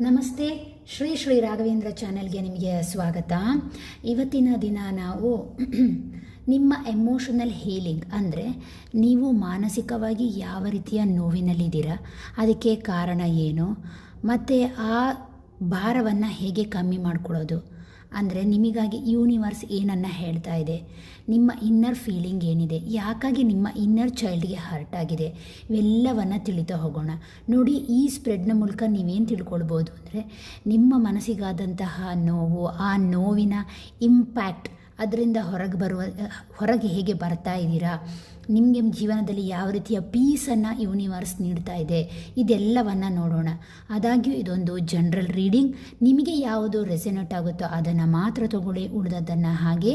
ನಮಸ್ತೆ. ಶ್ರೀ ರಾಘವೇಂದ್ರ ಚಾನೆಲ್ಗೆ ನಿಮಗೆ ಸ್ವಾಗತ. ಇವತ್ತಿನ ದಿನ ನಾವು ನಿಮ್ಮ ಎಮೋಷನಲ್ ಹೀಲಿಂಗ್ ಅಂದರೆ ನೀವು ಮಾನಸಿಕವಾಗಿ ಯಾವ ರೀತಿಯ ನೋವಿನಲ್ಲಿದ್ದೀರಾ, ಅದಕ್ಕೆ ಕಾರಣ ಏನು, ಮತ್ತು ಆ ಭಾರವನ್ನು ಹೇಗೆ ಕಮ್ಮಿ ಮಾಡಿಕೊಳ್ಳೋದು, ಅಂದರೆ ನಿಮಗಾಗಿ ಯೂನಿವರ್ಸ್ ಏನನ್ನು ಹೇಳ್ತಾ ಇದೆ, ನಿಮ್ಮ ಇನ್ನರ್ ಫೀಲಿಂಗ್ ಏನಿದೆ, ಯಾಕಾಗಿ ನಿಮ್ಮ ಇನ್ನರ್ ಚೈಲ್ಡ್ಗೆ ಹರ್ಟ್ ಆಗಿದೆ, ಇವೆಲ್ಲವನ್ನು ತಿಳಿತಾ ಹೋಗೋಣ. ನೋಡಿ, ಈ ಸ್ಪ್ರೆಡ್ನ ಮೂಲಕ ನೀವೇನು ತಿಳ್ಕೊಳ್ಬೋದು ಅಂದರೆ ನಿಮ್ಮ ಮನಸ್ಸಿಗಾದಂತಹ ನೋವು, ಆ ನೋವಿನ ಇಂಪ್ಯಾಕ್ಟ್, ಅದರಿಂದ ಹೊರಗೆ ಹೇಗೆ ಬರ್ತಾ ಇದ್ದೀರಾ, ನಿಮಗೆ ಜೀವನದಲ್ಲಿ ಯಾವ ರೀತಿಯ ಪೀಸನ್ನು ಯೂನಿವರ್ಸ್ ನೀಡ್ತಾ ಇದೆ, ಇದೆಲ್ಲವನ್ನು ನೋಡೋಣ. ಆದಾಗ್ಯೂ ಇದೊಂದು ಜನರಲ್ ರೀಡಿಂಗ್. ನಿಮಗೆ ಯಾವುದು ರೆಸೊನೇಟ್ ಆಗುತ್ತೋ ಅದನ್ನು ಮಾತ್ರ ತಗೊಳ್ಳಿ, ಉಳಿದದ್ದನ್ನು ಹಾಗೆ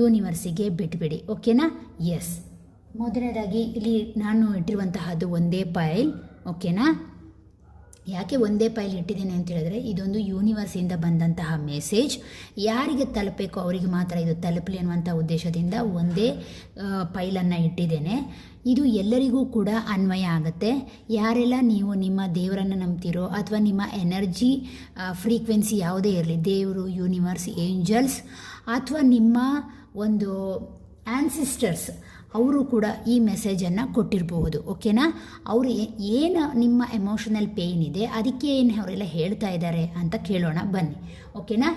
ಯೂನಿವರ್ಸಿಗೆ ಬಿಟ್ಬಿಡಿ. ಓಕೆನಾ? ಎಸ್. ಮೊದಲನೇದಾಗಿ ಇಲ್ಲಿ ನಾನು ಇಟ್ಟಿರುವಂತಹದ್ದು ಒಂದೇ ಫೈಲ್. ಓಕೆನಾ? ಯಾಕೆ ಒಂದೇ ಫೈಲ್ ಇಟ್ಟಿದ್ದೇನೆ ಅಂತ ಹೇಳಿದ್ರೆ, ಇದೊಂದು ಯೂನಿವರ್ಸಿಂದ ಬಂದಂತಹ ಮೆಸೇಜ್ ಯಾರಿಗೆ ತಲುಪಬೇಕೋ ಅವರಿಗೆ ಮಾತ್ರ ಇದು ತಲುಪಲಿ ಅನ್ನುವಂಥ ಉದ್ದೇಶದಿಂದ ಒಂದೇ ಫೈಲನ್ನು ಇಟ್ಟಿದ್ದೇನೆ. ಇದು ಎಲ್ಲರಿಗೂ ಕೂಡ ಅನ್ವಯ ಆಗುತ್ತೆ. ಯಾರೆಲ್ಲ ನೀವು ನಿಮ್ಮ ದೇವರನ್ನು ನಂಬ್ತಿರೋ ಅಥವಾ ನಿಮ್ಮ ಎನರ್ಜಿ ಫ್ರೀಕ್ವೆನ್ಸಿ ಯಾವುದೇ ಇರಲಿ, ದೇವರು, ಯೂನಿವರ್ಸ್, ಏಂಜಲ್ಸ್ ಅಥವಾ ನಿಮ್ಮ ಒಂದು ಆ್ಯನ್ಸಿಸ್ಟರ್ಸ್, ಅವರು ಕೂಡ ಈ ಮೆಸೇಜನ್ನು ಕೊಟ್ಟಿರಬಹುದು. ಓಕೆನಾ? ಅವರು ಏನು ನಿಮ್ಮ ಎಮೋಷನಲ್ ಪೇಯ್ನ್ ಇದೆ, ಅದಕ್ಕೆ ಏನು ಅವರೆಲ್ಲ ಹೇಳ್ತಾ ಇದ್ದಾರೆ ಅಂತ ಕೇಳೋಣ ಬನ್ನಿ. ಓಕೆನಾ?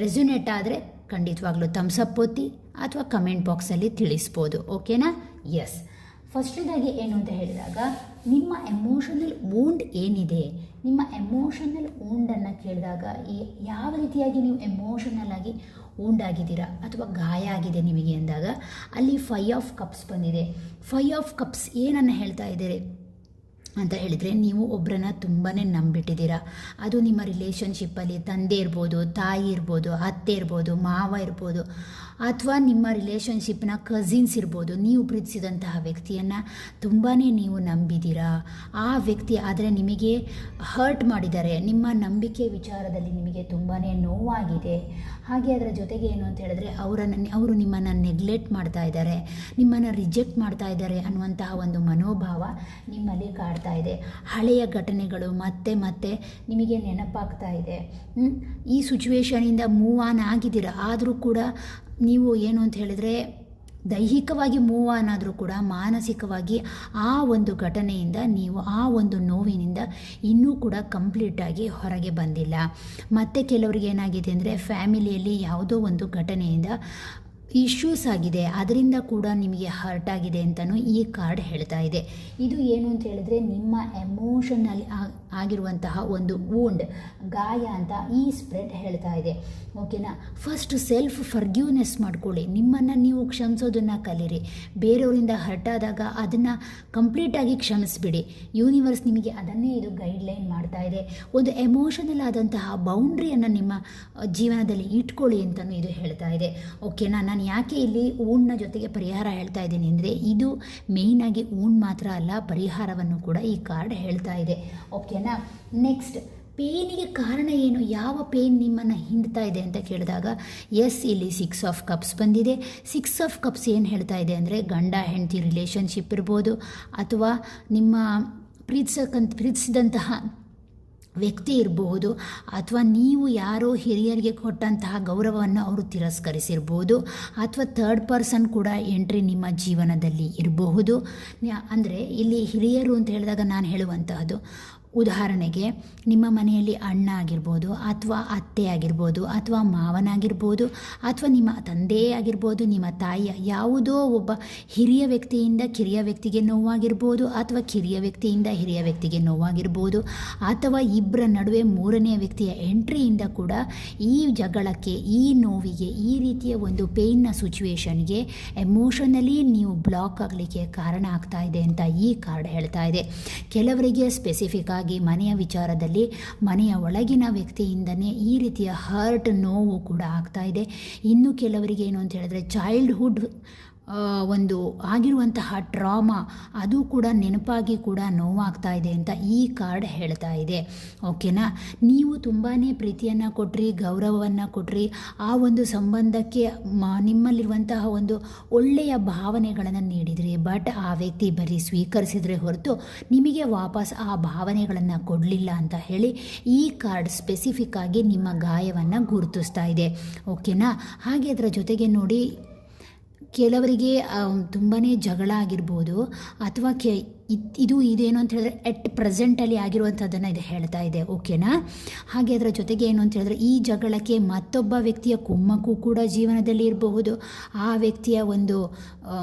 ರೆಸ್ಯುನೇಟ್ ಆದರೆ ಖಂಡಿತವಾಗ್ಲೂ ಥಮ್ಸಪ್ ಒತ್ತಿ ಅಥವಾ ಕಮೆಂಟ್ ಬಾಕ್ಸಲ್ಲಿ ತಿಳಿಸ್ಬೋದು. ಓಕೆನಾ? ಎಸ್. ಫಸ್ಟ್ನೇದಾಗಿ ಏನು ಅಂತ ಹೇಳಿದಾಗ, ನಿಮ್ಮ ಎಮೋಷನಲ್ ವೂಂಡ್ ಏನಿದೆ, ನಿಮ್ಮ ಎಮೋಷನಲ್ ವೂಂಡನ್ನು ಕೇಳಿದಾಗ ಯಾವ ರೀತಿಯಾಗಿ ನೀವು ಎಮೋಷನಲ್ ಆಗಿ ವೂಂಡಾಗಿದ್ದೀರಾ ಅಥವಾ ಗಾಯ ಆಗಿದೆ ನಿಮಗೆ ಅಂದಾಗ ಅಲ್ಲಿ 5 ಆಫ್ ಕಪ್ಸ್ ಬಂದಿದೆ. 5 ಆಫ್ ಕಪ್ಸ್ ಏನನ್ನು ಹೇಳ್ತಾ ಇದ್ದೀರಿ ಅಂತ ಹೇಳಿದರೆ, ನೀವು ಒಬ್ಬರನ್ನ ತುಂಬಾ ನಂಬಿಟ್ಟಿದ್ದೀರಾ. ಅದು ನಿಮ್ಮ ರಿಲೇಷನ್ಶಿಪ್ಪಲ್ಲಿ ತಂದೆ ಇರ್ಬೋದು, ತಾಯಿ ಇರ್ಬೋದು, ಅತ್ತೆ ಇರ್ಬೋದು, ಮಾವ ಇರ್ಬೋದು, ಅಥವಾ ನಿಮ್ಮ ರಿಲೇಷನ್ಶಿಪ್ನ ಕಸಿನ್ಸ್ ಇರ್ಬೋದು. ನೀವು ಪ್ರೀತಿಸಿದಂತಹ ವ್ಯಕ್ತಿಯನ್ನು ತುಂಬಾ ನೀವು ನಂಬಿದ್ದೀರಾ. ಆ ವ್ಯಕ್ತಿ ಆದರೆ ನಿಮಗೆ ಹರ್ಟ್ ಮಾಡಿದ್ದಾರೆ, ನಿಮ್ಮ ನಂಬಿಕೆ ವಿಚಾರದಲ್ಲಿ ನಿಮಗೆ ತುಂಬಾ ನೋವಾಗಿದೆ. ಹಾಗೆ ಅದರ ಜೊತೆಗೆ ಏನು ಅಂತ ಹೇಳಿದ್ರೆ, ಅವರು ನಿಮ್ಮನ್ನು ನೆಗ್ಲೆಕ್ಟ್ ಮಾಡ್ತಾ ಇದ್ದಾರೆ, ನಿಮ್ಮನ್ನು ರಿಜೆಕ್ಟ್ ಮಾಡ್ತಾ ಇದ್ದಾರೆ ಅನ್ನುವಂತಹ ಒಂದು ಮನೋಭಾವ ನಿಮ್ಮಲ್ಲಿ ಕಾಡ್ತಾ ಇದೆ. ಹಳೆಯ ಘಟನೆಗಳು ಮತ್ತೆ ಮತ್ತೆ ನಿಮಗೆ ನೆನಪಾಗ್ತಾ ಇದೆ. ಈ ಸಿಚುವೇಶನಿಂದ ಮೂವ್ ಆನ್ ಆಗಿದ್ದೀರಾ, ಆದರೂ ಕೂಡ ನೀವು ಏನು ಅಂತ ಹೇಳಿದ್ರೆ ದೈಹಿಕವಾಗಿ ಮೂವ್ ಆನ್ ಆದರೂ ಕೂಡ ಮಾನಸಿಕವಾಗಿ ಆ ಒಂದು ಘಟನೆಯಿಂದ ನೀವು ಆ ಒಂದು ನೋವಿನಿಂದ ಇನ್ನೂ ಕೂಡ ಕಂಪ್ಲೀಟಾಗಿ ಹೊರಗೆ ಬಂದಿಲ್ಲ. ಮತ್ತು ಕೆಲವರಿಗೆ ಏನಾಗಿದೆ ಅಂದರೆ, ಫ್ಯಾಮಿಲಿಯಲ್ಲಿ ಯಾವುದೋ ಒಂದು ಘಟನೆಯಿಂದ ಇಶ್ಯೂಸ್ ಆಗಿದೆ, ಅದರಿಂದ ಕೂಡ ನಿಮಗೆ ಹರ್ಟ್ ಆಗಿದೆ ಅಂತಲೂ ಈ ಕಾರ್ಡ್ ಹೇಳ್ತಾ ಇದೆ. ಇದು ಏನು ಅಂತ ಹೇಳಿದ್ರೆ, ನಿಮ್ಮ ಎಮೋಷನಲ್ ಆಗಿರುವಂತಹ ಒಂದು ವೂಂಡ್, ಗಾಯ ಅಂತ ಈ ಸ್ಪ್ರೆಡ್ ಹೇಳ್ತಾ ಇದೆ. ಓಕೆನಾ? ಫಸ್ಟ್ ಸೆಲ್ಫ್ ಫರ್ಗ್ಯೂನೆಸ್ ಮಾಡ್ಕೊಳ್ಳಿ, ನಿಮ್ಮನ್ನು ನೀವು ಕ್ಷಮಿಸೋದನ್ನು ಕಲೀರಿ. ಬೇರೆಯವರಿಂದ ಹರ್ಟ್ ಆದಾಗ ಅದನ್ನು ಕಂಪ್ಲೀಟಾಗಿ ಕ್ಷಮಿಸ್ಬಿಡಿ. ಯೂನಿವರ್ಸ್ ನಿಮಗೆ ಅದನ್ನೇ ಇದು ಗೈಡ್ಲೈನ್ ಮಾಡ್ತಾ ಇದೆ. ಒಂದು ಎಮೋಷನಲ್ ಆದಂತಹ ಬೌಂಡ್ರಿಯನ್ನು ನಿಮ್ಮ ಜೀವನದಲ್ಲಿ ಇಟ್ಕೊಳ್ಳಿ ಅಂತಲೂ ಇದು ಹೇಳ್ತಾ ಇದೆ. ಓಕೆನಾ? ನಾನು ಯಾಕೆ ಇಲ್ಲಿ ಊಣ್ಣ ಜೊತೆಗೆ ಪರಿಹಾರ ಹೇಳ್ತಾ ಇದ್ದೀನಿ ಅಂದರೆ, ಇದು ಮೇಯ್ನಾಗಿ ಊಣ್ ಮಾತ್ರ ಅಲ್ಲ, ಪರಿಹಾರವನ್ನು ಕೂಡ ಈ ಕಾರ್ಡ್ ಹೇಳ್ತಾ ಇದೆ. ಓಕೆನಾ? ನೆಕ್ಸ್ಟ್, ಪೇಯ್ನಿಗೆ ಕಾರಣ ಏನು, ಯಾವ ಪೇಯ್ನ್ ನಿಮ್ಮನ್ನು ಹಿಂಡ್ತಾ ಇದೆ ಅಂತ ಕೇಳಿದಾಗ, ಎಸ್, ಇಲ್ಲಿ 6 ಆಫ್ ಕಪ್ಸ್ ಬಂದಿದೆ. 6 ಆಫ್ ಕಪ್ಸ್ ಏನು ಹೇಳ್ತಾ ಇದೆ ಅಂದರೆ, ಗಂಡ ಹೆಂಡತಿ ರಿಲೇಷನ್ಶಿಪ್ ಇರ್ಬೋದು, ಅಥವಾ ನಿಮ್ಮ ಪ್ರೀತಿಸಿದಂತಹ ವ್ಯಕ್ತಿ ಇರಬಹುದು, ಅಥವಾ ನೀವು ಯಾರೋ ಹಿರಿಯರಿಗೆ ಕೊಟ್ಟಂತಹ ಗೌರವವನ್ನು ಅವರು ತಿರಸ್ಕರಿಸಿರ್ಬೋದು, ಅಥವಾ ಥರ್ಡ್ ಪರ್ಸನ್ ಕೂಡ ಎಂಟ್ರಿ ನಿಮ್ಮ ಜೀವನದಲ್ಲಿ ಇರಬಹುದು. ಅಂದರೆ ಇಲ್ಲಿ ಹಿರಿಯರು ಅಂತ ಹೇಳಿದಾಗ ನಾನು ಹೇಳುವಂತಹದ್ದು, ಉದಾಹರಣೆಗೆ ನಿಮ್ಮ ಮನೆಯಲ್ಲಿ ಅಣ್ಣ ಆಗಿರ್ಬೋದು, ಅಥವಾ ಅತ್ತೆ ಆಗಿರ್ಬೋದು, ಅಥವಾ ಮಾವನಾಗಿರ್ಬೋದು, ಅಥವಾ ನಿಮ್ಮ ತಂದೆ ಆಗಿರ್ಬೋದು, ನಿಮ್ಮ ತಾಯಿಯ ಯಾವುದೋ ಒಬ್ಬ ಹಿರಿಯ ವ್ಯಕ್ತಿಯಿಂದ ಕಿರಿಯ ವ್ಯಕ್ತಿಗೆ ನೋವಾಗಿರ್ಬೋದು, ಅಥವಾ ಕಿರಿಯ ವ್ಯಕ್ತಿಯಿಂದ ಹಿರಿಯ ವ್ಯಕ್ತಿಗೆ ನೋವಾಗಿರ್ಬೋದು, ಅಥವಾ ಇಬ್ಬರ ನಡುವೆ ಮೂರನೇ ವ್ಯಕ್ತಿಯ ಎಂಟ್ರಿಯಿಂದ ಕೂಡ ಈ ಜಗಳಕ್ಕೆ, ಈ ನೋವಿಗೆ, ಈ ರೀತಿಯ ಒಂದು ಪೇಯ್ನ ಸಿಚುವೇಶನ್ಗೆ ಎಮೋಷನಲಿ ನೀವು ಬ್ಲಾಕ್ ಆಗಲಿಕ್ಕೆ ಕಾರಣ ಆಗ್ತಾ ಇದೆ ಅಂತ ಈ ಕಾರ್ಡ್ ಹೇಳ್ತಾ ಇದೆ. ಕೆಲವರಿಗೆ ಸ್ಪೆಸಿಫಿಕ್ ಆಗಿ ಮನೆಯ ವಿಚಾರದಲ್ಲಿ ಮನೆಯ ಒಳಗಿನ ವ್ಯಕ್ತಿಯಿಂದನೇ ಈ ರೀತಿಯ ಹರ್ಟ್, ನೋವು ಕೂಡ ಆಗ್ತಾ ಇದೆ. ಇನ್ನು ಕೆಲವರಿಗೆ ಏನು ಅಂತ ಹೇಳಿದ್ರೆ, ಚೈಲ್ಡ್ಹುಡ್ ಒಂದು ಆಗಿರುವಂತಹ ಟ್ರಾಮಾ ಅದು ಕೂಡ ನೆನಪಾಗಿ ಕೂಡ ನೋವಾಗ್ತಾ ಇದೆ ಅಂತ ಈ ಕಾರ್ಡ್ ಹೇಳ್ತಾ ಇದೆ. ಓಕೆನಾ, ನೀವು ತುಂಬಾ ಪ್ರೀತಿಯನ್ನು ಕೊಟ್ರಿ, ಗೌರವವನ್ನು ಕೊಟ್ರಿ, ಆ ಒಂದು ಸಂಬಂಧಕ್ಕೆ ನಿಮ್ಮಲ್ಲಿರುವಂತಹ ಒಂದು ಒಳ್ಳೆಯ ಭಾವನೆಗಳನ್ನು ನೀಡಿದ್ರಿ. ಬಟ್ ಆ ವ್ಯಕ್ತಿ ಬರೀ ಸ್ವೀಕರಿಸಿದರೆ ಹೊರತು ನಿಮಗೆ ವಾಪಸ್ ಆ ಭಾವನೆಗಳನ್ನು ಕೊಡಲಿಲ್ಲ ಅಂತ ಹೇಳಿ ಈ ಕಾರ್ಡ್ ಸ್ಪೆಸಿಫಿಕ್ ಆಗಿ ನಿಮ್ಮ ಗಾಯವನ್ನು ಗುರುತಿಸ್ತಾ ಇದೆ. ಓಕೆನಾ, ಹಾಗೆ ಅದರ ಜೊತೆಗೆ ನೋಡಿ, ಕೆಲವರಿಗೆ ತುಂಬಾ ಜಗಳ ಆಗಿರ್ಬೋದು, ಅಥವಾ ಇದು ಇದೇನು ಅಂತ ಹೇಳಿದ್ರೆ ಎಟ್ ಪ್ರೆಸೆಂಟಲ್ಲಿ ಆಗಿರುವಂಥದ್ದನ್ನು ಇದು ಹೇಳ್ತಾ ಇದೆ. ಓಕೆನಾ, ಹಾಗೆ ಅದರ ಜೊತೆಗೆ ಏನು ಅಂತ ಹೇಳಿದ್ರೆ ಈ ಜಗಳಕ್ಕೆ ಮತ್ತೊಬ್ಬ ವ್ಯಕ್ತಿಯ ಕುಮ್ಮಕ್ಕು ಕೂಡ ಜೀವನದಲ್ಲಿ ಇರಬಹುದು. ಆ ವ್ಯಕ್ತಿಯ ಒಂದು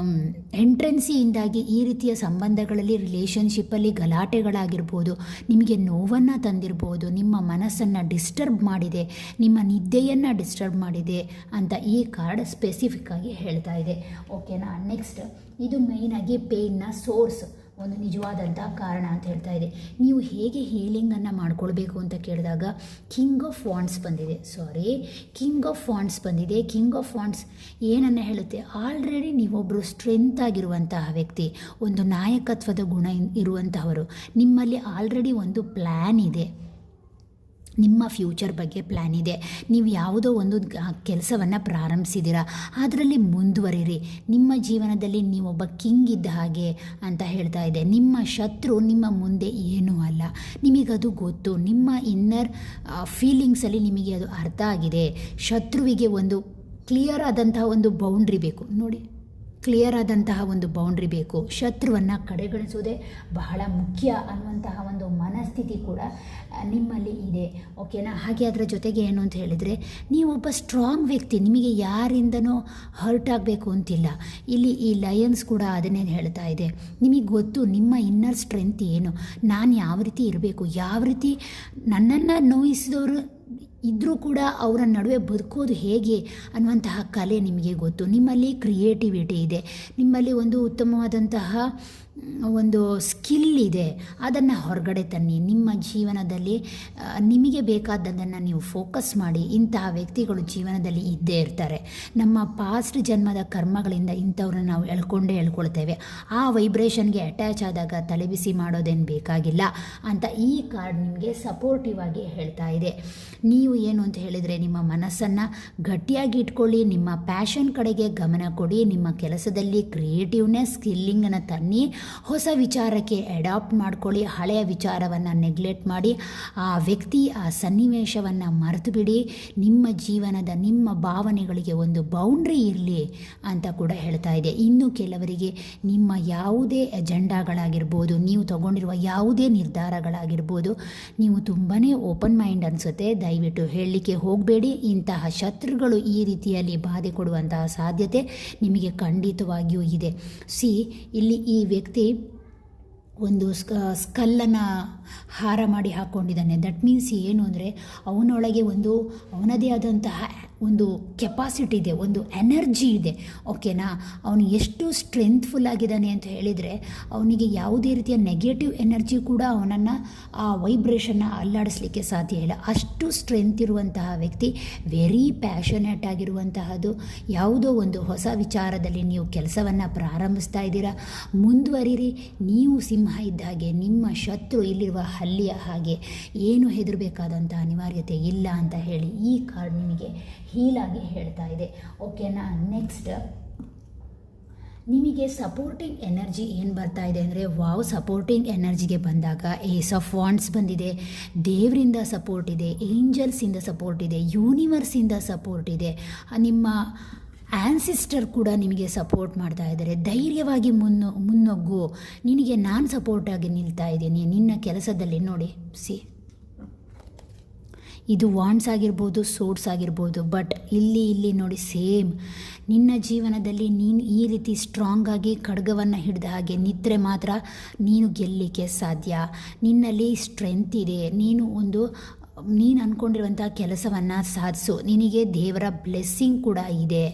ಎಂಟ್ರೆನ್ಸಿಯಿಂದಾಗಿ ಈ ರೀತಿಯ ಸಂಬಂಧಗಳಲ್ಲಿ, ರಿಲೇಷನ್ಶಿಪ್ಪಲ್ಲಿ ಗಲಾಟೆಗಳಾಗಿರ್ಬೋದು, ನಿಮಗೆ ನೋವನ್ನು ತಂದಿರ್ಬೋದು, ನಿಮ್ಮ ಮನಸ್ಸನ್ನು ಡಿಸ್ಟರ್ಬ್ ಮಾಡಿದೆ, ನಿಮ್ಮ ನಿದ್ದೆಯನ್ನು ಡಿಸ್ಟರ್ಬ್ ಮಾಡಿದೆ ಅಂತ ಈ ಕಾರ್ಡ್ ಸ್ಪೆಸಿಫಿಕ್ ಆಗಿ ಹೇಳ್ತಾ ಇದೆ. ಓಕೆನಾ, ನೆಕ್ಸ್ಟ್ ಇದು ಮೇಯ್ನಾಗಿ ಪೇಯ್ನ ಸೋರ್ಸ್, ಒಂದು ನಿಜವಾದಂಥ ಕಾರಣ ಅಂತ ಹೇಳ್ತಾ ಇದೆ. ನೀವು ಹೇಗೆ ಹೀಲಿಂಗನ್ನು ಮಾಡ್ಕೊಳ್ಬೇಕು ಅಂತ ಕೇಳಿದಾಗ ಕಿಂಗ್ ಆಫ್ ವಾಂಡ್ಸ್ ಬಂದಿದೆ. ಕಿಂಗ್ ಆಫ್ ವಾಂಡ್ಸ್ ಏನನ್ನು ಹೇಳುತ್ತೆ? ಆಲ್ರೆಡಿ ನೀವೊಬ್ಬರು ಸ್ಟ್ರೆಂತ್ ಆಗಿರುವಂತಹ ವ್ಯಕ್ತಿ, ಒಂದು ನಾಯಕತ್ವದ ಗುಣ ಇರುವಂತಹವರು. ನಿಮ್ಮಲ್ಲಿ ಆಲ್ರೆಡಿ ಒಂದು ಪ್ಲ್ಯಾನ್ ಇದೆ, ನಿಮ್ಮ ಫ್ಯೂಚರ್ ಬಗ್ಗೆ ಪ್ಲ್ಯಾನ್ ಇದೆ. ನೀವು ಯಾವುದೋ ಒಂದು ಕೆಲಸವನ್ನು ಪ್ರಾರಂಭಿಸಿದ್ದೀರಾ, ಅದರಲ್ಲಿ ಮುಂದುವರಿರಿ. ನಿಮ್ಮ ಜೀವನದಲ್ಲಿ ನೀವೊಬ್ಬ ಕಿಂಗ್ ಇದ್ದ ಹಾಗೆ ಅಂತ ಹೇಳ್ತಾ ಇದೆ. ನಿಮ್ಮ ಶತ್ರು ನಿಮ್ಮ ಮುಂದೆ ಏನೂ ಅಲ್ಲ, ನಿಮಗದು ಗೊತ್ತು. ನಿಮ್ಮ ಇನ್ನರ್ ಫೀಲಿಂಗ್ಸಲ್ಲಿ ನಿಮಗೆ ಅದು ಅರ್ಥ ಆಗಿದೆ. ಶತ್ರುವಿಗೆ ಒಂದು ಕ್ಲಿಯರ್ ಆದಂತಹ ಒಂದು ಬೌಂಡ್ರಿ ಬೇಕು ನೋಡಿ, ಕ್ಲಿಯರ್ ಆದಂತಹ ಒಂದು ಬೌಂಡ್ರಿ ಬೇಕು. ಶತ್ರುವನ್ನು ಕಡೆಗಣಿಸೋದೇ ಬಹಳ ಮುಖ್ಯ ಅನ್ನುವಂತಹ ಒಂದು ಮನಸ್ಥಿತಿ ಕೂಡ ನಿಮ್ಮಲ್ಲಿ ಇದೆ. ಓಕೆನಾ, ಹಾಗೆ ಅದರ ಜೊತೆಗೆ ಏನು ಅಂತ ಹೇಳಿದರೆ ನೀವೊಬ್ಬ ಸ್ಟ್ರಾಂಗ್ ವ್ಯಕ್ತಿ, ನಿಮಗೆ ಯಾರಿಂದನೂ ಹರ್ಟ್ ಆಗಬೇಕು ಅಂತಿಲ್ಲ. ಇಲ್ಲಿ ಈ ಲಯನ್ಸ್ ಕೂಡ ಅದನ್ನೇ ಹೇಳ್ತಾ ಇದೆ. ನಿಮಗೆ ಗೊತ್ತು ನಿಮ್ಮ ಇನ್ನರ್ ಸ್ಟ್ರೆಂತ್ ಏನು, ನಾನು ಯಾವ ರೀತಿ ಇರಬೇಕು, ಯಾವ ರೀತಿ ನನ್ನನ್ನು ನೋಯಿಸಿದವರು ಇದ್ದರೂ ಕೂಡ ಅವರ ನಡುವೆ ಬದುಕೋದು ಹೇಗೆ ಅನ್ನುವಂತಹ ಕಲೆ ನಿಮಗೆ ಗೊತ್ತು. ನಿಮ್ಮಲ್ಲಿ ಕ್ರಿಯೇಟಿವಿಟಿ ಇದೆ, ನಿಮ್ಮಲ್ಲಿ ಒಂದು ಉತ್ತಮವಾದಂತಹ ಒಂದು ಸ್ಕಿಲ್ ಇದೆ. ಅದನ್ನು ಹೊರಗಡೆ ತನ್ನಿ. ನಿಮ್ಮ ಜೀವನದಲ್ಲಿ ನಿಮಗೆ ಬೇಕಾದದ್ದನ್ನು ನೀವು ಫೋಕಸ್ ಮಾಡಿ. ಇಂತಹ ವ್ಯಕ್ತಿಗಳು ಜೀವನದಲ್ಲಿ ಇದ್ದೇ ಇರ್ತಾರೆ. ನಮ್ಮ ಪಾಸ್ಟ್ ಜನ್ಮದ ಕರ್ಮಗಳಿಂದ ಇಂಥವ್ರನ್ನ ನಾವು ಎಳ್ಕೊಳ್ತೇವೆ. ಆ ವೈಬ್ರೇಷನ್ಗೆ ಅಟ್ಯಾಚ್ ಆದಾಗ ತಲೆಬಿಸಿ ಮಾಡೋದೇನು ಬೇಕಾಗಿಲ್ಲ ಅಂತ ಈ ಕಾರ್ಡ್ ನಿಮಗೆ ಸಪೋರ್ಟಿವ್ ಆಗಿ ಹೇಳ್ತಾ ಇದೆ. ನೀವು ಏನು ಅಂತ ಹೇಳಿದರೆ ನಿಮ್ಮ ಮನಸ್ಸನ್ನು ಗಟ್ಟಿಯಾಗಿ ಇಟ್ಕೊಳ್ಳಿ, ನಿಮ್ಮ ಪ್ಯಾಷನ್ ಕಡೆಗೆ ಗಮನ ಕೊಡಿ, ನಿಮ್ಮ ಕೆಲಸದಲ್ಲಿ ಕ್ರಿಯೇಟಿವ್ನೆಸ್, ಸ್ಕಿಲ್ಲಿಂಗನ್ನು ತನ್ನಿ, ಹೊಸ ವಿಚಾರಕ್ಕೆ ಅಡಾಪ್ಟ್ ಮಾಡ್ಕೊಳ್ಳಿ. ಹಳೆಯ ವಿಚಾರವನ್ನು ನೆಗ್ಲೆಕ್ಟ್ ಮಾಡಿ ಆ ವ್ಯಕ್ತಿ, ಆ ಸನ್ನಿವೇಶವನ್ನು ಮರೆತು ಬಿಡಿ. ನಿಮ್ಮ ಜೀವನದ, ನಿಮ್ಮ ಭಾವನೆಗಳಿಗೆ ಒಂದು ಬೌಂಡ್ರಿ ಇರಲಿ ಅಂತ ಕೂಡ ಹೇಳ್ತಾ ಇದೆ. ಇನ್ನು ಕೆಲವರಿಗೆ ನಿಮ್ಮ ಯಾವುದೇ ಎಜೆಂಡಾಗಳಾಗಿರ್ಬೋದು, ನೀವು ತಗೊಂಡಿರುವ ಯಾವುದೇ ನಿರ್ಧಾರಗಳಾಗಿರ್ಬೋದು, ನೀವು ತುಂಬಾ ಓಪನ್ ಮೈಂಡ್ ಅನಿಸುತ್ತೆ. ದಯವಿಟ್ಟು ಹೇಳಲಿಕ್ಕೆ ಹೋಗಬೇಡಿ. ಇಂತಹ ಶತ್ರುಗಳು ಈ ರೀತಿಯಲ್ಲಿ ಬಾಧೆ ಕೊಡುವಂತಹ ಸಾಧ್ಯತೆ ನಿಮಗೆ ಖಂಡಿತವಾಗಿಯೂ ಇದೆ. ಇಲ್ಲಿ ಈ ವ್ಯಕ್ತಿ ಒಂದು ಸ್ಕಲ್ಲನ್ನು ಹಾರ ಮಾಡಿ ಹಾಕ್ಕೊಂಡಿದ್ದಾನೆ. ದಟ್ ಮೀನ್ಸ್ ಏನು ಅಂದರೆ ಅವನೊಳಗೆ ಅವನದೇ ಆದಂತಹ ಒಂದು ಕೆಪಾಸಿಟಿ ಇದೆ, ಒಂದು ಎನರ್ಜಿ ಇದೆ. ಓಕೆನಾ, ಅವನು ಎಷ್ಟು ಸ್ಟ್ರೆಂತ್ಫುಲ್ ಆಗಿದ್ದಾನೆ ಅಂತ ಹೇಳಿದರೆ ಅವನಿಗೆ ಯಾವುದೇ ರೀತಿಯ ನೆಗೆಟಿವ್ ಎನರ್ಜಿ ಕೂಡ ಅವನನ್ನು ಆ ವೈಬ್ರೇಷನ್ನ ಅಲ್ಲಾಡಿಸ್ಲಿಕ್ಕೆ ಸಾಧ್ಯ ಇಲ್ಲ. ಅಷ್ಟು ಸ್ಟ್ರೆಂತ್ ಇರುವಂತಹ ವ್ಯಕ್ತಿ, ವೆರಿ ಪ್ಯಾಷನೇಟ್ ಆಗಿರುವಂತಹದ್ದು. ಯಾವುದೋ ಒಂದು ಹೊಸ ವಿಚಾರದಲ್ಲಿ ನೀವು ಕೆಲಸವನ್ನು ಪ್ರಾರಂಭಿಸ್ತಾ ಇದ್ದೀರಾ, ಮುಂದುವರಿರಿ. ನೀವು ಸಿಂಹ ಇದ್ದ ಹಾಗೆ, ನಿಮ್ಮ ಶತ್ರು ಇಲ್ಲಿರುವ ಹಲ್ಲಿಯ ಹಾಗೆ, ಏನು ಹೆದರಬೇಕಾದಂಥ ಅನಿವಾರ್ಯತೆ ಇಲ್ಲ ಅಂತ ಹೇಳಿ ಈ ಕಾರ್ಡ್ ನಿಮಗೆ ಹೀಲಾಗಿ ಹೇಳ್ತಾ ಇದೆ. ಓಕೆನಾ, ನೆಕ್ಸ್ಟ್ ನಿಮಗೆ ಸಪೋರ್ಟಿಂಗ್ ಎನರ್ಜಿ ಏನು ಬರ್ತಾ ಇದೆ ಅಂದರೆ, ಸಪೋರ್ಟಿಂಗ್ ಎನರ್ಜಿಗೆ ಬಂದಾಗ ಏಸ್ ಆಫ್ ವಾಂಡ್ಸ್ ಬಂದಿದೆ, ದೇವರಿಂದ ಸಪೋರ್ಟ್ ಇದೆ, ಏಂಜಲ್ಸಿಂದ ಸಪೋರ್ಟ್ ಇದೆ, ಯೂನಿವರ್ಸಿಂದ ಸಪೋರ್ಟ್ ಇದೆ, ನಿಮ್ಮ ಆ್ಯನ್ಸಿಸ್ಟರ್ ಕೂಡ ನಿಮಗೆ ಸಪೋರ್ಟ್ ಮಾಡ್ತಾ ಇದ್ದಾರೆ. ಧೈರ್ಯವಾಗಿ ಮುನ್ನೊಗ್ಗು, ನಿನಗೆ ನಾನು ಸಪೋರ್ಟಾಗಿ ನಿಲ್ತಾ ಇದ್ದೀನಿ ನಿನ್ನ ಕೆಲಸದಲ್ಲಿ. ನೋಡಿ, ಇದು ವಾಂಡ್ಸ್ ಆಗಿರ್ಬೋದು, ಸೋರ್ಡ್ಸ್ ಆಗಿರ್ಬೋದು, ಬಟ್ ಇಲ್ಲಿ ನೋಡಿ ಸೇಮ್. ನಿನ್ನ ಜೀವನದಲ್ಲಿ ನೀನು ಈ ರೀತಿ ಸ್ಟ್ರಾಂಗ್ ಆಗಿ ಖಡ್ಗವನ್ನು ಹಿಡಿದ ಹಾಗೆ ನಿದ್ರೆ ಮಾತ್ರ ನೀನು ಗೆಲ್ಲಲಿಕ್ಕೆ ಸಾಧ್ಯ. ನಿನ್ನಲ್ಲಿ ಸ್ಟ್ರೆಂತ್ ಇದೆ, ನೀನು ಒಂದು ನೀನು ಅಂದ್ಕೊಂಡಿರುವಂಥ ಕೆಲಸವನ್ನು ಸಾಧಿಸು, ನಿನಗೆ ದೇವರ ಬ್ಲೆಸ್ಸಿಂಗ್ ಕೂಡ ಇದೆ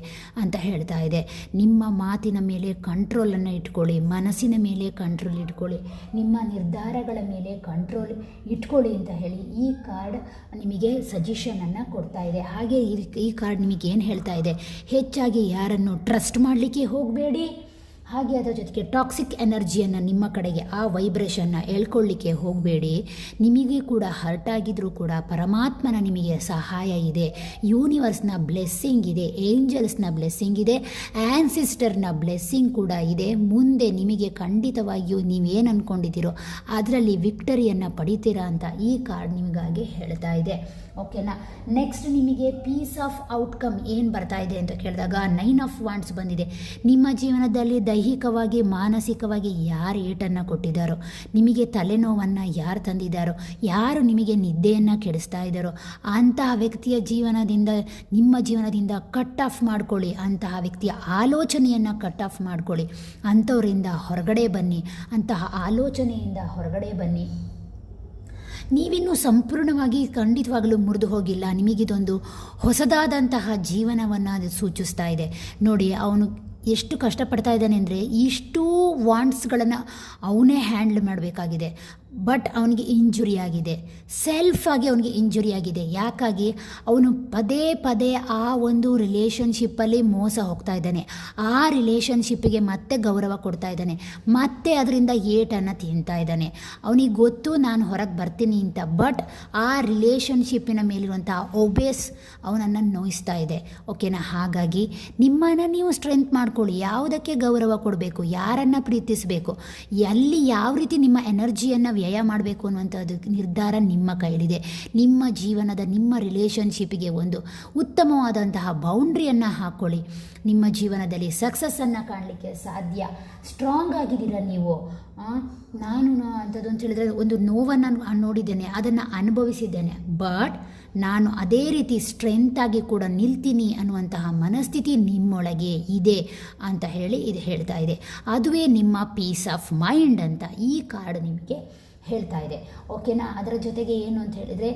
ಅಂತ ಹೇಳ್ತಾ ಇದೆ. ನಿಮ್ಮ ಮಾತಿನ ಮೇಲೆ ಕಂಟ್ರೋಲನ್ನು ಇಟ್ಕೊಳ್ಳಿ, ಮನಸ್ಸಿನ ಮೇಲೆ ಕಂಟ್ರೋಲ್ ಇಟ್ಕೊಳ್ಳಿ, ನಿಮ್ಮ ನಿರ್ಧಾರಗಳ ಮೇಲೆ ಕಂಟ್ರೋಲ್ ಇಟ್ಕೊಳ್ಳಿ ಅಂತ ಹೇಳಿ ಈ ಕಾರ್ಡ್ ನಿಮಗೆ ಸಜೆಷನನ್ನು ಕೊಡ್ತಾ ಇದೆ. ಹಾಗೆ ಈ ಕಾರ್ಡ್ ನಿಮಗೆ ಏನು ಹೇಳ್ತಾ ಇದೆ, ಹೆಚ್ಚಾಗಿ ಯಾರನ್ನು ಟ್ರಸ್ಟ್ ಮಾಡಲಿಕ್ಕೆ ಹೋಗಬೇಡಿ. ಹಾಗೆ ಅದರ ಜೊತೆಗೆ ಟಾಕ್ಸಿಕ್ ಎನರ್ಜಿಯನ್ನು ನಿಮ್ಮ ಕಡೆಗೆ ಆ ವೈಬ್ರೇಷನ್ನ ಎಳ್ಕೊಳ್ಳಿಕ್ಕೆ ಹೋಗಬೇಡಿ. ನಿಮಗೆ ಕೂಡ ಹರ್ಟ್ ಆಗಿದ್ರೂ ಕೂಡ ಪರಮಾತ್ಮನ ನಿಮಗೆ ಸಹಾಯ ಇದೆ, ಯೂನಿವರ್ಸ್ನ ಬ್ಲೆಸ್ಸಿಂಗ್ ಇದೆ, ಏಂಜಲ್ಸ್ನ ಬ್ಲೆಸ್ಸಿಂಗ್ ಇದೆ, ಆ್ಯನ್ಸಿಸ್ಟರ್ನ ಬ್ಲೆಸ್ಸಿಂಗ್ ಕೂಡ ಇದೆ. ಮುಂದೆ ನಿಮಗೆ ಖಂಡಿತವಾಗಿಯೂ ನೀವೇನು ಅಂದ್ಕೊಂಡಿದ್ದೀರೋ ಅದರಲ್ಲಿ ವಿಕ್ಟರಿಯನ್ನು ಪಡಿತೀರಾ ಅಂತ ಈ ಕಾರ್ಡ್ ನಿಮಗಾಗಿ ಹೇಳ್ತಾ ಇದೆ. ಓಕೆನಾ. ನೆಕ್ಸ್ಟ್ ನಿಮಗೆ ಪೀಸ್ ಆಫ್ ಔಟ್ಕಮ್ ಏನು ಬರ್ತಾ ಇದೆ ಅಂತ ಕೇಳಿದಾಗ 9 ಆಫ್ ವಾಂಡ್ಸ್ ಬಂದಿದೆ. ನಿಮ್ಮ ಜೀವನದಲ್ಲಿ ದೈಹಿಕವಾಗಿ ಮಾನಸಿಕವಾಗಿ ಯಾರು ಏಟನ್ನು ಕೊಟ್ಟಿದ್ದಾರೋ, ನಿಮಗೆ ತಲೆನೋವನ್ನು ಯಾರು ತಂದಿದ್ದಾರೋ, ಯಾರು ನಿಮಗೆ ನಿದ್ದೆಯನ್ನು ಕೆಡಿಸ್ತಾ ಇದ್ದಾರೋ ಅಂತಹ ವ್ಯಕ್ತಿಯ ಜೀವನದಿಂದ ನಿಮ್ಮ ಜೀವನದಿಂದ ಕಟ್ ಆಫ್ ಮಾಡ್ಕೊಳ್ಳಿ. ಅಂತಹ ವ್ಯಕ್ತಿಯ ಆಲೋಚನೆಯನ್ನು ಕಟ್ ಆಫ್ ಮಾಡ್ಕೊಳ್ಳಿ. ಅಂಥವರಿಂದ ಹೊರಗಡೆ ಬನ್ನಿ, ಅಂತಹ ಆಲೋಚನೆಯಿಂದ ಹೊರಗಡೆ ಬನ್ನಿ. ನೀವಿನ್ನೂ ಸಂಪೂರ್ಣವಾಗಿ ಖಂಡಿತವಾಗಲೂ ಮುರಿದು ಹೋಗಿಲ್ಲ. ನಿಮಗಿದೊಂದು ಹೊಸದಾದಂತಹ ಜೀವನವನ್ನು ಅದು ಸೂಚಿಸ್ತಾ ಇದೆ. ನೋಡಿ, ಅವನು ಎಷ್ಟು ಕಷ್ಟಪಡ್ತಾ ಇದ್ದಾನೆ ಅಂದರೆ ಇಷ್ಟೂ ವಾಂಟ್ಸ್ಗಳನ್ನು ಅವನೇ ಹ್ಯಾಂಡ್ಲ್ ಮಾಡಬೇಕಾಗಿದೆ. ಬಟ್ ಅವನಿಗೆ ಇಂಜುರಿ ಆಗಿದೆ, ಸೆಲ್ಫಾಗಿ ಅವನಿಗೆ ಇಂಜುರಿ ಆಗಿದೆ. ಯಾಕಾಗಿ ಅವನು ಪದೇ ಪದೇ ಆ ಒಂದು ರಿಲೇಷನ್ಶಿಪ್ಪಲ್ಲಿ ಮೋಸ ಹೋಗ್ತಾ ಇದ್ದಾನೆ, ಆ ರಿಲೇಷನ್ಶಿಪ್ಪಿಗೆ ಮತ್ತೆ ಗೌರವ ಕೊಡ್ತಾ ಇದ್ದಾನೆ, ಮತ್ತೆ ಅದರಿಂದ ಏಟನ್ನು ತಿಂತಾ ಇದ್ದಾನೆ. ಅವನಿಗೆ ಗೊತ್ತು ನಾನು ಹೊರಗೆ ಬರ್ತೀನಿ ಅಂತ, ಬಟ್ ಆ ರಿಲೇಷನ್ಶಿಪ್ಪಿನ ಮೇಲಿರುವಂಥ ಒಬೇಸ್ ಅವನನ್ನು ನೋಯಿಸ್ತಾ ಇದೆ. ಓಕೆನಾ. ಹಾಗಾಗಿ ನಿಮ್ಮನ್ನು ನೀವು ಸ್ಟ್ರೆಂತ್ ಮಾಡ್ಕೊಳ್ಳಿ. ಯಾವುದಕ್ಕೆ ಗೌರವ ಕೊಡಬೇಕು, ಯಾರನ್ನು ಪ್ರೀತಿಸಬೇಕು, ಎಲ್ಲಿ ಯಾವ ರೀತಿ ನಿಮ್ಮ ಎನರ್ಜಿಯನ್ನು ವ್ಯಯ ಮಾಡಬೇಕು ಅನ್ನುವಂಥದ್ದು ನಿರ್ಧಾರ ನಿಮ್ಮ ಕೈಲಿದೆ. ನಿಮ್ಮ ಜೀವನದ ನಿಮ್ಮ ರಿಲೇಷನ್ಶಿಪ್ಪಿಗೆ ಒಂದು ಉತ್ತಮವಾದಂತಹ ಬೌಂಡ್ರಿಯನ್ನು ಹಾಕ್ಕೊಳ್ಳಿ. ನಿಮ್ಮ ಜೀವನದಲ್ಲಿ ಸಕ್ಸಸ್ಸನ್ನು ಕಾಣಲಿಕ್ಕೆ ಸಾಧ್ಯ. ಸ್ಟ್ರಾಂಗ್ ಆಗಿದ್ದೀರ ನೀವು. ನಾನು ಅಂಥದ್ದು ಅಂತ ಹೇಳಿದ್ರೆ ಒಂದು ನೋವನ್ನು ನೋಡಿದ್ದೇನೆ, ಅದನ್ನು ಅನುಭವಿಸಿದ್ದೇನೆ, ಬಟ್ ನಾನು ಅದೇ ರೀತಿ ಸ್ಟ್ರೆಂತಾಗಿ ಕೂಡ ನಿಲ್ತೀನಿ ಅನ್ನುವಂತಹ ಮನಸ್ಥಿತಿ ನಿಮ್ಮೊಳಗೆ ಇದೆ ಅಂತ ಹೇಳಿ ಇದು ಹೇಳ್ತಾ ಇದೆ. ಅದುವೇ ನಿಮ್ಮ ಪೀಸ್ ಆಫ್ ಮೈಂಡ್ ಅಂತ ಈ ಕಾರ್ಡ್ ನಿಮಗೆ ಹೇಳ್ತಾ ಇದೆ. ಓಕೆನಾ. ಅದರ ಜೊತೆಗೆ ಏನು ಅಂತ ಹೇಳಿದರೆ,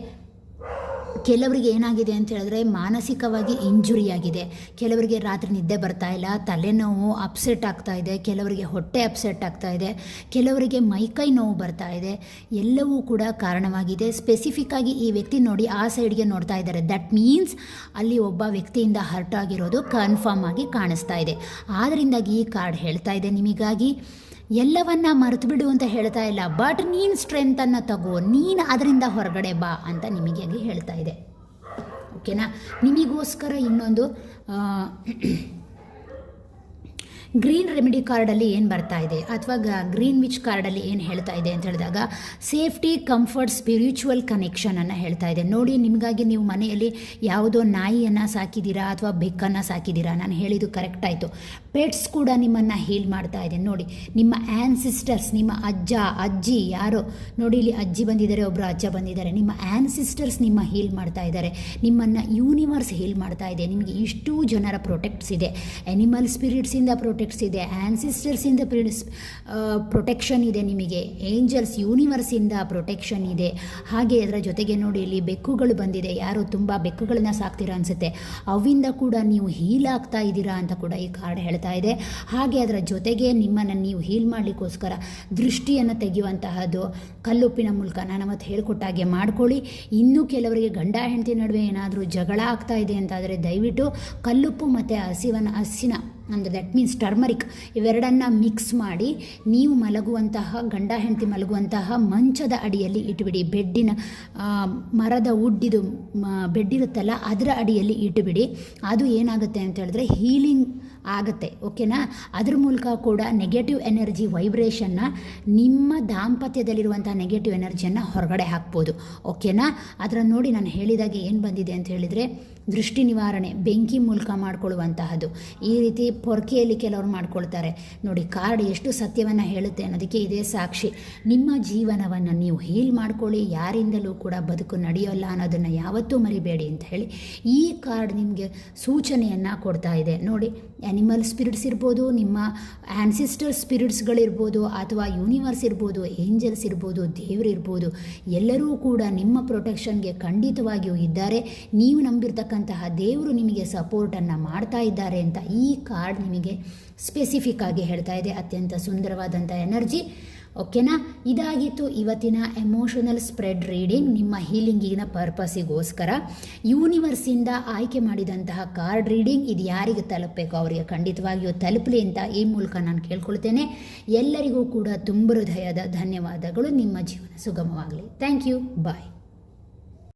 ಕೆಲವರಿಗೆ ಏನಾಗಿದೆ ಅಂತ ಹೇಳಿದ್ರೆ ಮಾನಸಿಕವಾಗಿ ಇಂಜುರಿ ಆಗಿದೆ. ಕೆಲವರಿಗೆ ರಾತ್ರಿ ನಿದ್ದೆ ಬರ್ತಾ ಇಲ್ಲ, ತಲೆನೋವು, ಅಪ್ಸೆಟ್ ಆಗ್ತಾ ಇದೆ, ಕೆಲವರಿಗೆ ಹೊಟ್ಟೆ ಅಪ್ಸೆಟ್ ಆಗ್ತಾ ಇದೆ, ಕೆಲವರಿಗೆ ಮೈಕೈ ನೋವು ಬರ್ತಾ ಇದೆ. ಎಲ್ಲವೂ ಕೂಡ ಕಾರಣವಾಗಿದೆ. ಸ್ಪೆಸಿಫಿಕ್ಕಾಗಿ ಈ ವ್ಯಕ್ತಿ ನೋಡಿ ಆ ಸೈಡ್ಗೆ ನೋಡ್ತಾ ಇದ್ದಾರೆ. ದಟ್ ಮೀನ್ಸ್ ಅಲ್ಲಿ ಒಬ್ಬ ವ್ಯಕ್ತಿಯಿಂದ ಹರ್ಟ್ ಆಗಿರೋದು ಕನ್ಫರ್ಮ್ ಆಗಿ ಕಾಣಿಸ್ತಾ ಇದೆ. ಆದ್ದರಿಂದಾಗಿ ಈ ಕಾರ್ಡ್ ಹೇಳ್ತಾ ಇದೆ ನಿಮಗಾಗಿ ಎಲ್ಲವನ್ನ ಮರೆತು ಬಿಡು ಅಂತ ಹೇಳ್ತಾ ಇಲ್ಲ, ಬಟ್ ನೀನು ಸ್ಟ್ರೆಂತನ್ನು ತಗೋ, ನೀನು ಅದರಿಂದ ಹೊರಗಡೆ ಬಾ ಅಂತ ನಿಮಗೆ ಹೇಳ್ತಾ ಇದೆ. ಓಕೆನಾ. ನಿಮಗೋಸ್ಕರ ಇನ್ನೊಂದು ಗ್ರೀನ್ ರೆಮಿಡಿ ಕಾರ್ಡಲ್ಲಿ ಏನು ಬರ್ತಾ ಇದೆ ಅಥವಾ ಗ್ರೀನ್ ವಿಚ್ ಕಾರ್ಡಲ್ಲಿ ಏನು ಹೇಳ್ತಾ ಇದೆ ಅಂತ ಹೇಳಿದಾಗ ಸೇಫ್ಟಿ, ಕಂಫರ್ಟ್, ಸ್ಪಿರಿಚುವಲ್ ಕನೆಕ್ಷನನ್ನು ಹೇಳ್ತಾ ಇದೆ. ನೋಡಿ, ನಿಮಗಾಗಿ ನೀವು ಮನೆಯಲ್ಲಿ ಯಾವುದೋ ನಾಯಿಯನ್ನು ಸಾಕಿದ್ದೀರಾ ಅಥವಾ ಬೆಕ್ಕನ್ನು ಸಾಕಿದ್ದೀರಾ, ನಾನು ಹೇಳಿದ್ದು ಕರೆಕ್ಟ್ ಆಯಿತು. ಪೆಟ್ಸ್ ಕೂಡ ನಿಮ್ಮನ್ನು ಹೀಲ್ ಮಾಡ್ತಾ ಇದೆ. ನೋಡಿ, ನಿಮ್ಮ ಆ್ಯನ್ಸಿಸ್ಟರ್ಸ್, ನಿಮ್ಮ ಅಜ್ಜ ಅಜ್ಜಿ ಯಾರೋ ನೋಡಿ, ಇಲ್ಲಿ ಅಜ್ಜಿ ಬಂದಿದ್ದಾರೆ, ಒಬ್ಬರು ಅಜ್ಜ ಬಂದಿದ್ದಾರೆ. ನಿಮ್ಮ ಆ್ಯನ್ಸಿಸ್ಟರ್ಸ್ ನಿಮ್ಮ ಹೀಲ್ ಮಾಡ್ತಾ ಇದ್ದಾರೆ, ನಿಮ್ಮನ್ನು ಯೂನಿವರ್ಸ್ ಹೀಲ್ ಮಾಡ್ತಾ ಇದೆ. ನಿಮಗೆ ಇಷ್ಟೂ ಜನರ ಪ್ರೊಟೆಕ್ಟ್ಸ್ ಇದೆ. ಎನಿಮಲ್ ಸ್ಪಿರಿಟ್ಸಿಂದ ಪ್ರೊಟೆಕ್ಟ್ಸ್ ಇದೆ, ಆ್ಯನ್ಸಿಸ್ಟರ್ಸಿಂದ ಪ್ರೊಟೆಕ್ಷನ್ ಇದೆ, ನಿಮಗೆ ಏಂಜಲ್ಸ್ ಯೂನಿವರ್ಸಿಂದ ಪ್ರೊಟೆಕ್ಷನ್ ಇದೆ. ಹಾಗೆ ಅದರ ಜೊತೆಗೆ ನೋಡಿ, ಇಲ್ಲಿ ಬೆಕ್ಕುಗಳು ಬಂದಿದೆ. ಯಾರು ತುಂಬ ಬೆಕ್ಕುಗಳನ್ನ ಸಾಕ್ತೀರಾ ಅನಿಸುತ್ತೆ, ಅವಿಂದ ಕೂಡ ನೀವು ಹೀಲ್ ಆಗ್ತಾ ಇದ್ದೀರಾ ಅಂತ ಕೂಡ ಈ ಕಾರ್ಡ್ ಹೇಳ್ತಾ ಇದೆ. ಹಾಗೆ ಅದರ ಜೊತೆಗೆ ನಿಮ್ಮನ್ನು ನೀವು ಹೀಲ್ ಮಾಡಲಿಕ್ಕೋಸ್ಕರ ದೃಷ್ಟಿಯನ್ನು ತೆಗೆಯುವಂತಹದ್ದು ಕಲ್ಲುಪ್ಪಿನ ಮೂಲಕ ನಾನು ಅವತ್ತು ಹೇಳಿಕೊಟ್ಟಾಗೆ ಮಾಡ್ಕೊಳ್ಳಿ. ಇನ್ನೂ ಕೆಲವರಿಗೆ ಗಂಡ ಹೆಂಡತಿ ನಡುವೆ ಏನಾದರೂ ಜಗಳ ಆಗ್ತಾ ಇದೆ ಅಂತಾದರೆ ದಯವಿಟ್ಟು ಕಲ್ಲುಪ್ಪು ಮತ್ತು ಹಸಿನ ಅಂದರೆ ದಟ್ ಮೀನ್ಸ್ ಟರ್ಮರಿಕ್ ಇವೆರಡನ್ನು ಮಿಕ್ಸ್ ಮಾಡಿ ನೀವು ಮಲಗುವಂತಹ ಗಂಡ ಹೆಂಡತಿ ಮಲಗುವಂತಹ ಮಂಚದ ಅಡಿಯಲ್ಲಿ ಇಟ್ಟುಬಿಡಿ. ಬೆಡ್ಡಿನ ಮರದ ಉಡ್ಡಿದು ಬೆಡ್ಡಿರುತ್ತಲ್ಲ ಅದರ ಅಡಿಯಲ್ಲಿ ಇಟ್ಟುಬಿಡಿ. ಅದು ಏನಾಗುತ್ತೆ ಅಂತ ಹೇಳಿದ್ರೆ ಹೀಲಿಂಗ್ ಆಗುತ್ತೆ. ಓಕೆನಾ. ಅದ್ರ ಮೂಲಕ ಕೂಡ ನೆಗೆಟಿವ್ ಎನರ್ಜಿ ವೈಬ್ರೇಷನ್ನ, ನಿಮ್ಮ ದಾಂಪತ್ಯದಲ್ಲಿರುವಂಥ ನೆಗೆಟಿವ್ ಎನರ್ಜಿಯನ್ನು ಹೊರಗಡೆ ಹಾಕ್ಬೋದು. ಓಕೆನಾ. ಅದರ ನೋಡಿ, ನಾನು ಹೇಳಿದಾಗೆ ಏನು ಬಂದಿದೆ ಅಂತ ಹೇಳಿದರೆ ದೃಷ್ಟಿ ನಿವಾರಣೆ ಬೆಂಕಿ ಮೂಲಕ ಮಾಡಿಕೊಳ್ಳುವಂತಹದ್ದು. ಈ ರೀತಿ ಪೊರ್ಕೆಯಲ್ಲಿ ಕೆಲವರು ಮಾಡ್ಕೊಳ್ತಾರೆ. ನೋಡಿ, ಕಾರ್ಡ್ ಎಷ್ಟು ಸತ್ಯವನ್ನು ಹೇಳುತ್ತೆ ಅನ್ನೋದಕ್ಕೆ ಇದೇ ಸಾಕ್ಷಿ. ನಿಮ್ಮ ಜೀವನವನ್ನು ನೀವು ಹೀಲ್ ಮಾಡ್ಕೊಳ್ಳಿ. ಯಾರಿಂದಲೂ ಕೂಡ ಬದುಕು ನಡೆಯೋಲ್ಲ ಅನ್ನೋದನ್ನು ಯಾವತ್ತೂ ಮರಿಬೇಡಿ ಅಂತ ಹೇಳಿ ಈ ಕಾರ್ಡ್ ನಿಮಗೆ ಸೂಚನೆಯನ್ನು ಕೊಡ್ತಾ ಇದೆ. ನೋಡಿ, ಆ್ಯನಿಮಲ್ ಸ್ಪಿರಿಟ್ಸ್ ಇರ್ಬೋದು, ನಿಮ್ಮ ಆ್ಯನ್ಸಿಸ್ಟರ್ ಸ್ಪಿರಿಟ್ಸ್ಗಳಿರ್ಬೋದು, ಅಥವಾ ಯೂನಿವರ್ಸ್ ಇರ್ಬೋದು, ಏಂಜಲ್ಸ್ ಇರ್ಬೋದು, ದೇವರಿರ್ಬೋದು, ಎಲ್ಲರೂ ಕೂಡ ನಿಮ್ಮ ಪ್ರೊಟೆಕ್ಷನ್ಗೆ ಖಂಡಿತವಾಗಿಯೂ ಇದ್ದಾರೆ. ನೀವು ನಂಬಿರ್ತಕ್ಕಂತಹ ದೇವರು ನಿಮಗೆ ಸಪೋರ್ಟನ್ನು ಮಾಡ್ತಾ ಇದ್ದಾರೆ ಅಂತ ಈ ಕಾರ್ಡ್ ನಿಮಗೆ ಸ್ಪೆಸಿಫಿಕ್ ಆಗಿ ಹೇಳ್ತಾ ಇದೆ. ಅತ್ಯಂತ ಸುಂದರವಾದಂಥ ಎನರ್ಜಿ. ಓಕೆನಾ? ಇದಾಗಿತ್ತು ಇವತ್ತಿನ ಎಮೋಷನಲ್ ಸ್ಪ್ರೆಡ್ ರೀಡಿಂಗ್, ನಿಮ್ಮ ಹೀಲಿಂಗಿನ ಪರ್ಪಸ್ಸಿಗೋಸ್ಕರ ಯೂನಿವರ್ಸಿಂದ ಆಯ್ಕೆ ಮಾಡಿದಂತಹ ಕಾರ್ಡ್ ರೀಡಿಂಗ್. ಇದು ಯಾರಿಗೆ ತಲುಪಬೇಕು ಅವರಿಗೆ ಖಂಡಿತವಾಗಿಯೂ ತಲುಪಲಿ ಅಂತ ಈ ಮೂಲಕ ನಾನು ಕೇಳ್ಕೊಳ್ತೇನೆ. ಎಲ್ಲರಿಗೂ ಕೂಡ ತುಂಬ ಹೃದಯದ ಧನ್ಯವಾದಗಳು. ನಿಮ್ಮ ಜೀವನ ಸುಗಮವಾಗಲಿ. Thank you. ಬಾಯ್.